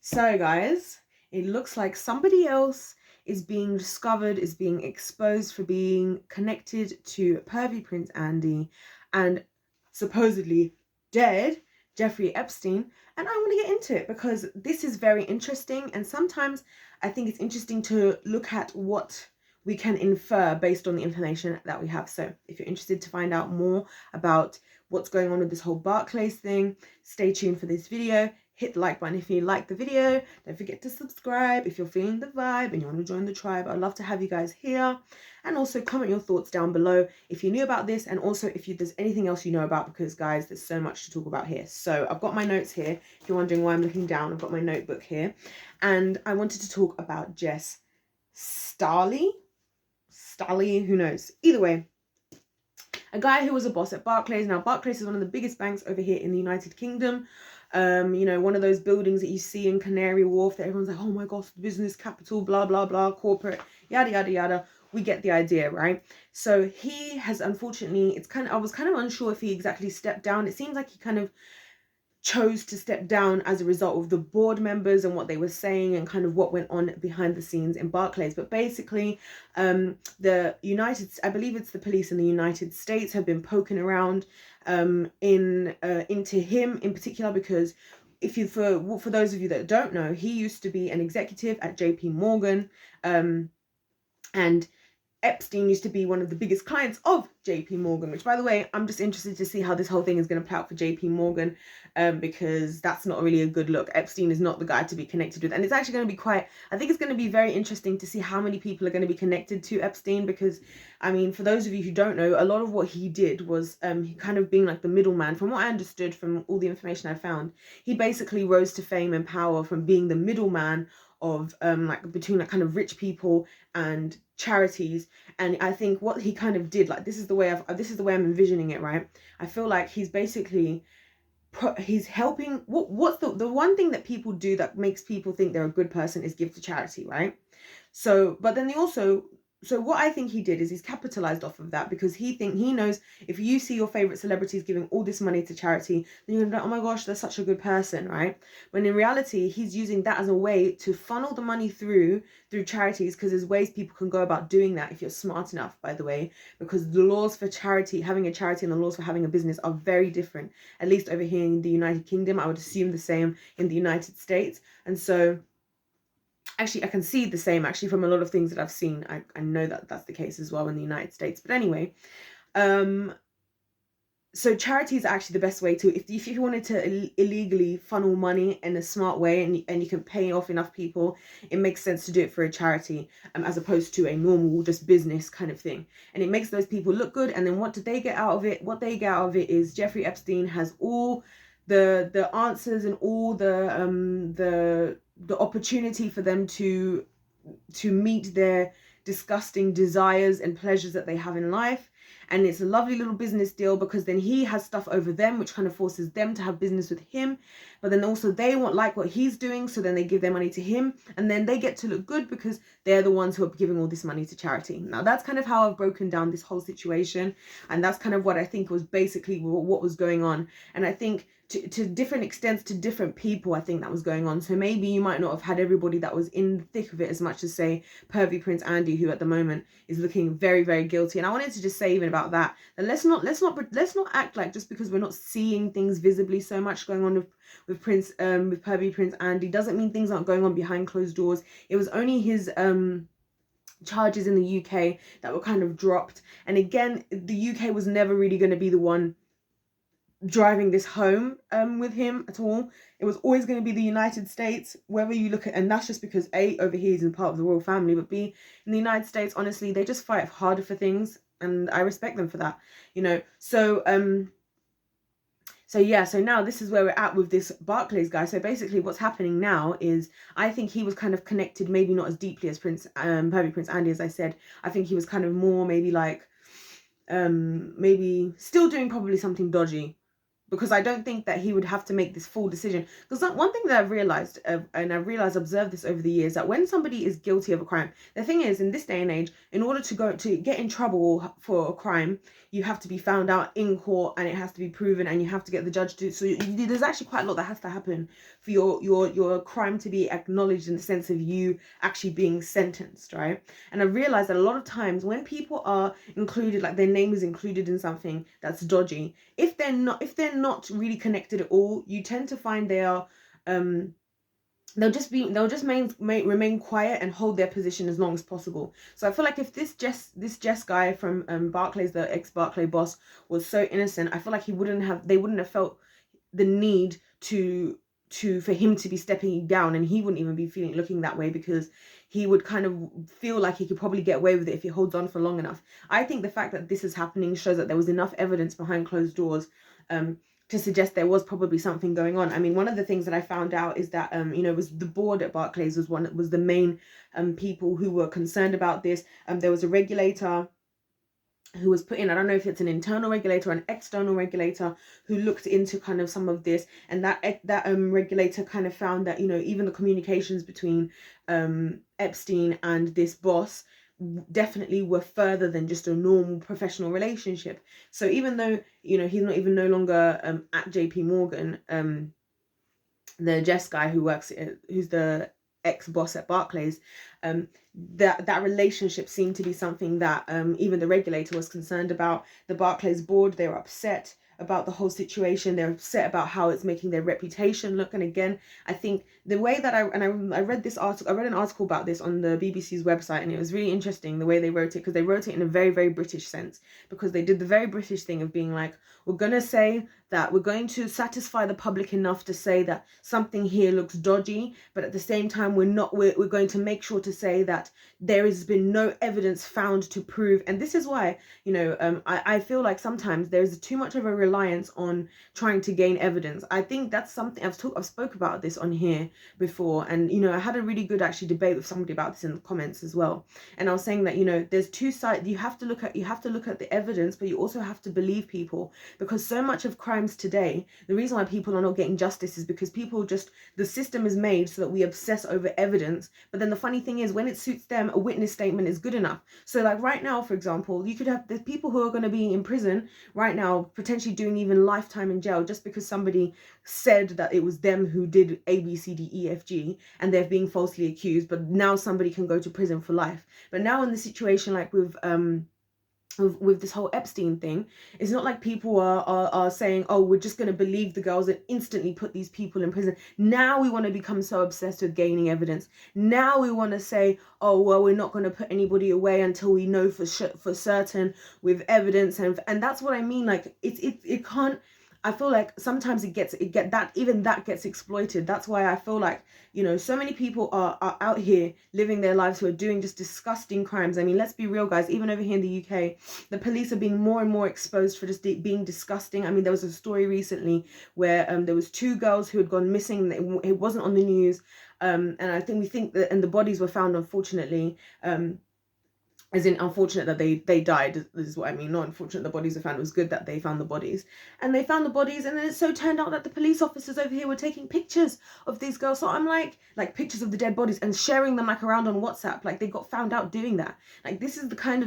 So guys, it looks like somebody else is being discovered, is being exposed for being connected to pervy Prince Andy and supposedly dead Jeffrey Epstein. And I want to get into it because this is very interesting, and sometimes I think it's interesting to look at what we can infer based on the information that we have. So if you're interested to find out more about what's going on with this whole Barclays thing, stay tuned for this video. Hit the like button if you like the video. Don't forget to subscribe if you're feeling the vibe and you want to join the tribe. I'd love to have you guys here. And also comment your thoughts down below if you knew about this, and also if there's anything else you know about, because guys, there's so much to talk about here. So I've got my notes here. If you're wondering why I'm looking down, I've got my notebook here. And I wanted to talk about Jess Starley, who knows? Either way, a guy who was a boss at Barclays. Now, Barclays is one of the biggest banks over here in the United Kingdom. You know, one of those buildings that you see in Canary Wharf that everyone's like, oh my gosh, business capital, blah, blah, blah, corporate, yada, yada, yada. We get the idea, right? So he has, unfortunately, I was kind of unsure if he exactly stepped down. It seems like he kind of chose to step down as a result of the board members and what they were saying and kind of what went on behind the scenes in Barclays. But basically, I believe it's the police in the United States have been poking around into him in particular, because for those of you that don't know, he used to be an executive at JP Morgan, and Epstein used to be one of the biggest clients of JP Morgan, which, by the way, I'm just interested to see how this whole thing is going to play out for JP Morgan, because that's not really a good look. Epstein is not the guy to be connected with. And it's actually going to be I think it's going to be very interesting to see how many people are going to be connected to Epstein, because, I mean, for those of you who don't know, a lot of what he did was he kind of being like the middleman. From what I understood from all the information I found, he basically rose to fame and power from being the middleman of like between like kind of rich people and charities. And I think what he kind of did, like, this is the way I'm envisioning it, right? I feel like he's basically he's helping. What's the one thing that people do that makes people think they're a good person is give to charity, right? So, but then so what I think he did is he's capitalized off of that, because he knows if you see your favorite celebrities giving all this money to charity, then you're gonna be like, oh my gosh, they're such a good person, right? When in reality, he's using that as a way to funnel the money through charities, because there's ways people can go about doing that if you're smart enough, by the way, because the laws for having a charity and the laws for having a business are very different, at least over here in the United Kingdom. I would assume the same in the United States. And so actually, I can see the same actually from a lot of things that I've seen. I know that that's the case as well in the United States. But anyway, so charity is actually the best way to, if you wanted to illegally funnel money in a smart way, and you can pay off enough people, it makes sense to do it for a charity, as opposed to a normal just business kind of thing. And it makes those people look good. And then what do they get out of it? What they get out of it is Jeffrey Epstein has all the answers and all the opportunity for them to meet their disgusting desires and pleasures that they have in life. And it's a lovely little business deal, because then he has stuff over them, which kind of forces them to have business with him. But then also they want like what he's doing, so then they give their money to him, and then they get to look good because they're the ones who are giving all this money to charity. Now, that's kind of how I've broken down this whole situation, and that's kind of what I think was basically what was going on. And I think to different extents, to different people, I think that was going on. So maybe you might not have had everybody that was in the thick of it as much as, say, pervy Prince Andy, who at the moment is looking very, very guilty. And I wanted to just say even about that let's not act like just because we're not seeing things visibly so much going on with pervy Prince Andy doesn't mean things aren't going on behind closed doors. It was only his charges in the UK that were kind of dropped. And again, the UK was never really going to be the one driving this home with him at all. It was always going to be the United States, whether you look at, and that's just because A, over here he's in part of the royal family, but B, in the United States, honestly, they just fight harder for things, and I respect them for that, you know. So so now this is where we're at with this Barclays guy. So basically what's happening now is, I think he was kind of connected, maybe not as deeply as pervy Prince Andy, as I said. I think he was kind of more maybe like maybe still doing probably something dodgy, because I don't think that he would have to make this full decision. Because one thing that I've realized, observed this over the years, that when somebody is guilty of a crime, the thing is, in this day and age, in order to get in trouble for a crime, you have to be found out in court, and it has to be proven, and you have to get the judge to. So there's actually quite a lot that has to happen for your crime to be acknowledged, in the sense of you actually being sentenced, right? And I realized that a lot of times when people are included, like their name is included in something that's dodgy, if they're not really connected at all, you tend to find they are they'll just remain quiet and hold their position as long as possible. So I feel like if this Jess guy from Barclays, the ex-Barclay boss, was so innocent, I feel like they wouldn't have felt the need for him to be stepping down, and he wouldn't even be looking that way, because he would kind of feel like he could probably get away with it if he holds on for long enough. I think the fact that this is happening shows that there was enough evidence behind closed doors to suggest there was probably something going on. I mean, one of the things that I found out is that it was the board at Barclays was the main people who were concerned about this. There was a regulator who was put in, I don't know if it's an internal regulator or an external regulator, who looked into kind of some of this, and that regulator kind of found that even the communications between Epstein and this boss definitely were further than just a normal professional relationship. So even though he's not even no longer at JP Morgan, the Jess guy who's the ex-boss at Barclays, that relationship seemed to be something that even the regulator was concerned about. The Barclays board, they were upset about the whole situation. They're upset about how it's making their reputation look. And again, I think the way that I read this article, I read an article about this on the BBC's website, and it was really interesting the way they wrote it, because they wrote it in a very, very British sense, because they did the very British thing of being like, we're going to say that we're going to satisfy the public enough to say that something here looks dodgy, but at the same time we're going to make sure to say that there has been no evidence found to prove. And this is why I feel like sometimes there's too much of a reliance on trying to gain evidence. I think that's something I've spoke about this on here before, and I had a really good actually debate with somebody about this in the comments as well. And I was saying that there's two sides. You have to look at the evidence, but you also have to believe people, because so much of crimes today, the reason why people are not getting justice is because the system is made so that we obsess over evidence. But then the funny thing is, when it suits them, a witness statement is good enough. So like right now, for example, you could have the people who are going to be in prison right now, potentially doing even lifetime in jail, just because somebody said that it was them who did A, B, C, D, E, F, G, and they're being falsely accused. But now somebody can go to prison for life. But now in the situation like with this whole Epstein thing, it's not like people are saying, oh, we're just going to believe the girls and instantly put these people in prison. Now we want to become so obsessed with gaining evidence. Now we want to say, oh, well, we're not going to put anybody away until we know for certain with evidence. And that's what I mean. Like it can't. I feel like sometimes it gets exploited. That's why I feel like, so many people are out here living their lives who are doing just disgusting crimes. I mean, let's be real, guys. Even over here in the UK, the police are being more and more exposed for just being disgusting. I mean, there was a story recently where there was 2 girls who had gone missing. It wasn't on the news. And we think that, and the bodies were found, unfortunately, as in unfortunate that they died. This is what I mean. Not unfortunate the bodies were found. It was good that they found the bodies. And they found the bodies, and then it so turned out that the police officers over here were taking pictures of these girls. So I'm like pictures of the dead bodies and sharing them like around on WhatsApp. Like they got found out doing that. Like this is the kind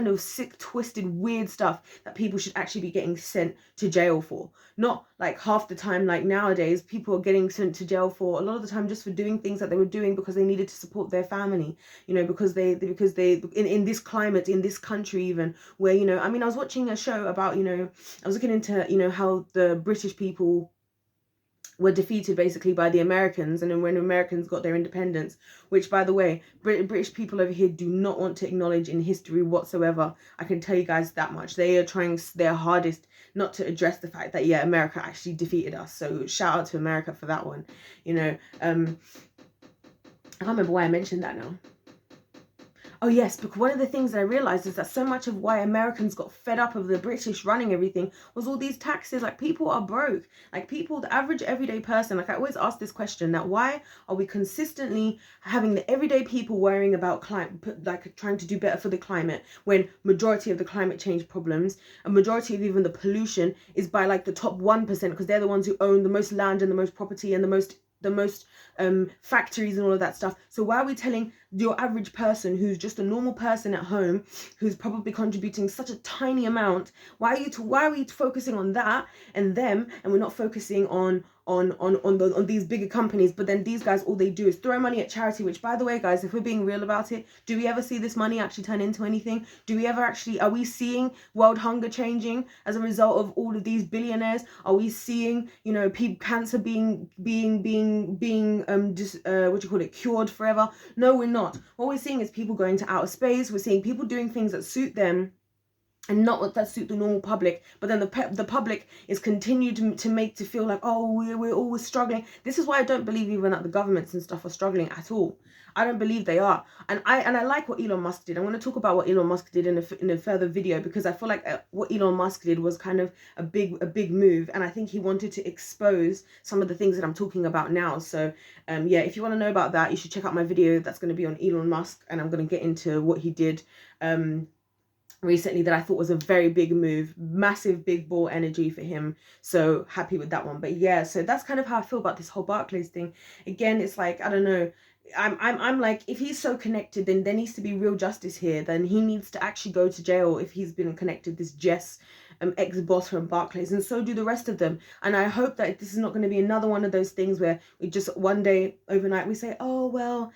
of sick, twisted, weird stuff that people should actually be getting sent to jail for. Not like half the time, like nowadays, people are getting sent to jail for a lot of the time just for doing things that they were doing because they needed to support their family, because they in this climate, in this country even, where, I mean, I was watching a show about, I was looking into, how the British people were defeated basically by the Americans, and then when Americans got their independence, which, by the way, British people over here do not want to acknowledge in history whatsoever. I can tell you guys that much. They are trying their hardest not to address the fact that, yeah, America actually defeated us. So shout out to America for that one. I can't remember why I mentioned that now. Oh yes, because one of the things that I realized is that so much of why Americans got fed up of the British running everything was all these taxes. Like, people are broke. Like, people, the average everyday person, like, I always ask this question, that why are we consistently having the everyday people worrying about climate, like trying to do better for the climate, when majority of the climate change problems, a majority of even the pollution is by like the top 1%, because they're the ones who own the most land and the most property and the most factories and all of that stuff. So why are we telling your average person who's just a normal person at home, who's probably contributing such a tiny amount, why are we focusing on that and them, and we're not focusing on these bigger companies? But then these guys, all they do is throw money at charity, which, by the way, guys, if we're being real about it, do we ever see this money actually turn into anything? Do we ever actually, are we seeing world hunger changing as a result of all of these billionaires? Are we seeing, you know, cancer being cured forever? No, we're not. What we're seeing is people going to outer space. We're seeing people doing things that suit them and not what that suit the normal public. But then the public is continued to feel like, oh, we're always struggling. This is why I don't believe even that the governments and stuff are struggling at all. I don't believe they are. And I like what Elon Musk did. I'm going to talk about what Elon Musk did in a further video, because I feel like what Elon Musk did was kind of a big move, and I think he wanted to expose some of the things that I'm talking about now. So yeah, if you want to know about that, you should check out my video that's going to be on Elon Musk, and I'm going to get into what he did recently that I thought was a very big move, massive big ball energy for him. So happy with that one. But yeah, so that's kind of how I feel about this whole Barclays thing. Again, it's like, I don't know, I'm like, if he's so connected, then there needs to be real justice here. Then he needs to actually go to jail if he's been connected, this Jess ex-boss from Barclays, and so do the rest of them. And I hope that this is not going to be another one of those things where we just one day overnight we say, oh well,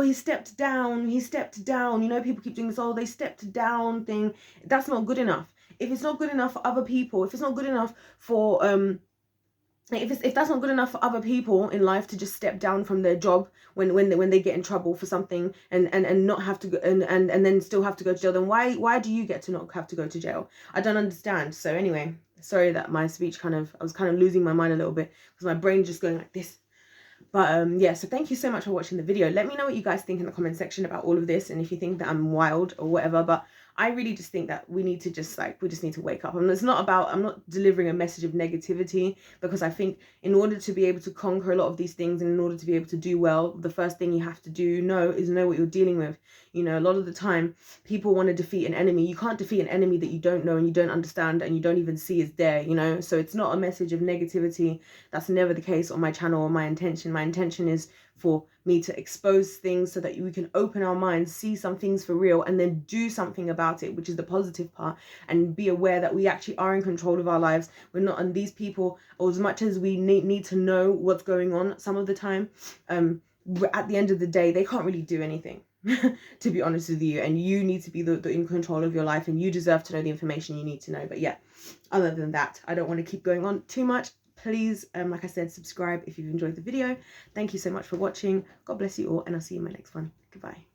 he stepped down, you know, people keep doing this, oh, they stepped down thing. That's not good enough. If it's not good enough for other people, if it's not good enough for if that's not good enough for other people in life to just step down from their job when they get in trouble for something and not have to go and then still have to go to jail, then why do you get to not have to go to jail? I don't understand. So anyway, sorry that my speech I was kind of losing my mind a little bit because my brain's just going like this. But yeah, so thank you so much for watching the video. Let me know what you guys think in the comment section about all of this, and if you think that I'm wild or whatever. But I really just think that we need to just need to wake up. And it's not about, I'm not delivering a message of negativity, because I think in order to be able to conquer a lot of these things and in order to be able to do well, the first thing you have to is know what you're dealing with. You know, a lot of the time people want to defeat an enemy. You can't defeat an enemy that you don't know and you don't understand and you don't even see is there, you know. So it's not a message of negativity. That's never the case on my channel or my intention. My intention is for me to expose things so that we can open our minds, see some things for real, and then do something about it, which is the positive part, and be aware that we actually are in control of our lives. We're not, and these people, or as much as we need to know what's going on some of the time, at the end of the day, they can't really do anything. To be honest with you, and you need to be the in control of your life, and you deserve to know the information you need to know. But yeah, other than that, I don't want to keep going on too much. Please, like I said, subscribe if you've enjoyed the video. Thank you so much for watching. God bless you all, and I'll see you in my next one. Goodbye.